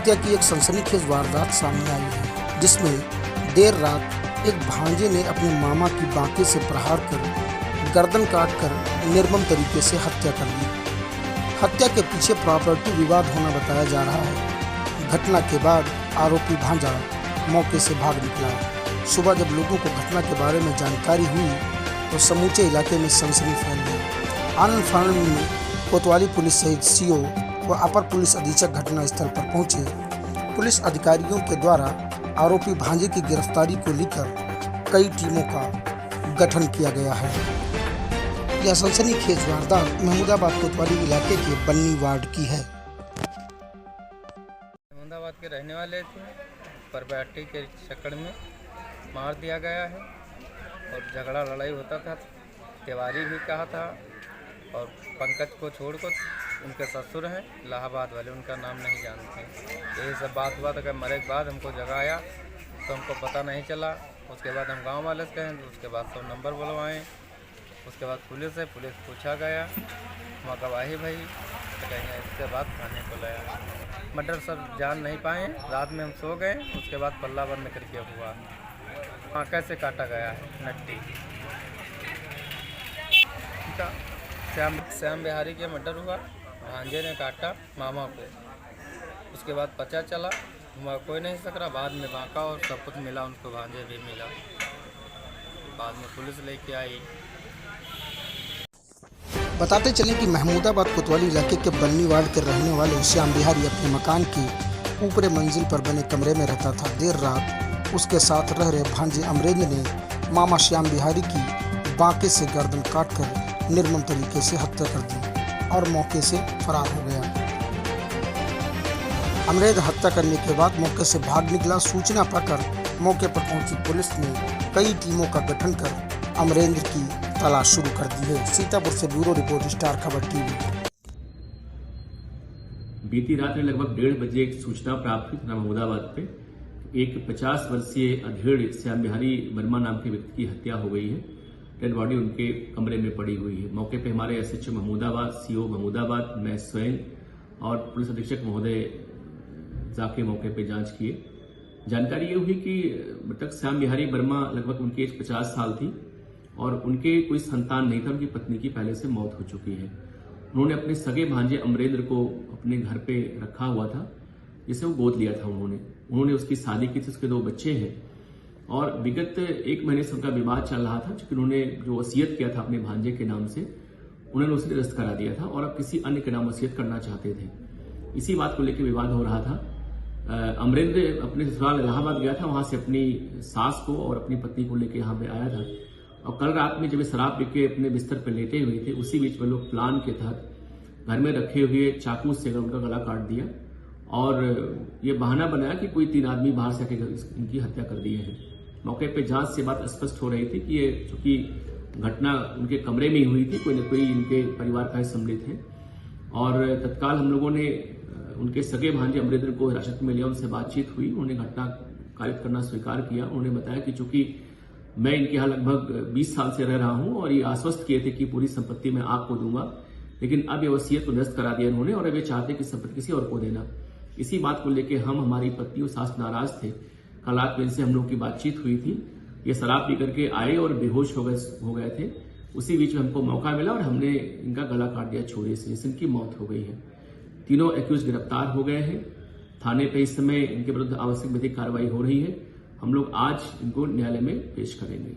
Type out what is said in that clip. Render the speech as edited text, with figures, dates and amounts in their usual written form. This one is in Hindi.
हत्या की एक सनसनीखेज वारदात सामने आई है, जिसमें देर रात एक भांजे ने अपने मामा की बांके से प्रहार कर गर्दन काटकर निर्मम तरीके से हत्या कर ली। हत्या के पीछे प्रॉपर्टी विवाद होना बताया जा रहा है। घटना के बाद आरोपी भांजा मौके से भाग निकला। सुबह जब लोगों को घटना के बारे में जानकारी हुई तो समूचे इलाके में सनसनी फैल गई। आनंद फानंद में कोतवाली पुलिस सहित सीओ व अपर पुलिस अधीक्षक घटनास्थल पर पहुंचे। पुलिस अधिकारियों के द्वारा आरोपी भांजे की गिरफ्तारी को लेकर कई टीमों का गठन किया गया है। यह सनसनीखेज वारदात महमूदाबाद कोतवाली इलाके के बन्नी वार्ड की है। महमूदाबाद के रहने वाले थे, प्रॉपर्टी के चक्कर में मार दिया गया है और झगड़ा लड़ाई होता था। तिवारी भी कहा था और पंकज को छोड़कर उनके ससुर हैं इलाहाबाद वाले, उनका नाम नहीं जानते। यही सब बात हुआ था कि मरे के बाद हमको जगाया तो हमको पता नहीं चला। उसके बाद हम गांव वाले से कहें तो उसके बाद 100 नंबर बुलवाएँ। उसके बाद पुलिस है, पुलिस पूछा गया, वहाँ गवाही भाई तो कहेंगे। इसके बाद थाने को लाया। मर्डर सब जान नहीं पाए। रात में हम सो गए, उसके बाद पल्ला बंद करके हुआ। आँखें से काटा गया है नट्टी का। श्याम बिहारी के मर्डर हुआ। भांजे ने काटा मामा को। उसके बाद पता चला वहाँ कोई नहीं सक रहा। बाद में बांका और सब कुछ मिला, उनको भांजे भी मिला। बाद में पुलिस लेके आई। बताते चलें कि महमूदाबाद कोतवाली इलाके के बन्नी वार्ड के रहने वाले श्याम बिहारी अपने मकान की ऊपरी मंजिल पर बने कमरे में रहता था। देर रात उसके साथ रह रहे भांजे अमरेंद्र ने मामा श्याम बिहारी की बांके से गर्दन काटकर निर्मम तरीके से हत्या कर दी और मौके से फरार हो गया। अमरेंद्र हत्या करने के बाद मौके से भाग निकला। सूचना पाकर मौके पर पहुंची पुलिस ने कई टीमों का गठन कर अमरेंद्र की तलाश शुरू कर दी है। सीतापुर से ब्यूरो रिपोर्ट, स्टार खबर टीवी। बीती रात में लगभग 1:30 बजे एक सूचना प्राप्त हुई महमूदाबाद पे एक 50 वर्षीय अधेड़ श्याम बिहारी वर्मा नाम के व्यक्ति की हत्या हो गई है। डेड बॉडी उनके कमरे में पड़ी हुई है। मौके पे हमारे एसएचओ महमूदाबाद, सीओ महमूदाबाद, मैं स्वयं और पुलिस अधीक्षक महोदय जाके मौके पे जांच किए। जानकारी ये हुई कि मृतक श्याम बिहारी वर्मा लगभग उनकी एज 50 साल थी और उनके कोई संतान नहीं था। उनकी पत्नी की पहले से मौत हो चुकी है। उन्होंने अपने सगे भांजे अमरेंद्र को अपने घर पे रखा हुआ था, जिसे वो गोद लिया था। उन्होंने उसकी शादी की थी, उसके 2 बच्चे हैं और विगत 1 महीने से उनका विवाद चल रहा था। क्योंकि उन्होंने जो वसीयत किया था अपने भांजे के नाम से, उन्होंने उसे निरस्त करा दिया था और अब किसी अन्य के नाम वसीयत करना चाहते थे। इसी बात को लेकर विवाद हो रहा था। अमरेंद्र अपने ससुराल इलाहाबाद गया था, वहां से अपनी सास को और अपनी पत्नी को लेकर यहाँ पे आया था और कल रात में जब शराब पी के अपने बिस्तर पर लेटे हुए थे, उसी बीच में लोग प्लान के तहत घर में रखे हुए चाकू से उनका गला काट दिया और ये बहाना बनाया कि कोई 3 आदमी बाहर से आके इनकी हत्या कर दिए हैं। मौके पे जांच से बात स्पष्ट हो रही थी कि ये चूंकि घटना उनके कमरे में ही हुई थी, कोई न कोई इनके परिवार का सम्मिलित है और तत्काल हम लोगों ने उनके सगे भांजे अमरेंद्र को हिरासत में लिया। उनसे बातचीत हुई, उन्होंने घटना कारित करना स्वीकार किया। उन्होंने बताया कि चूंकि मैं इनके यहाँ लगभग 20 साल से रह रहा हूं और ये आश्वस्त किए थे कि पूरी संपत्ति मैं आपको दूंगा, लेकिन अब ये वसीयत को निरस्त करा दिया उन्होंने और अब ये चाहते कि संपत्ति किसी और को देना। इसी बात को लेकर हमारी पत्नी और सास नाराज थे। कल रात में इनसे हम लोग की बातचीत हुई थी। ये शराब पी करके आए और बेहोश हो गए थे। उसी बीच में हमको मौका मिला और हमने इनका गला काट दिया छुरी से, जिससे इनकी मौत हो गई है। तीनों एक्यूज गिरफ्तार हो गए हैं। थाने पे इस समय इनके विरुद्ध आवश्यक विधिक कार्रवाई हो रही है। हम लोग आज इनको न्यायालय में पेश करेंगे।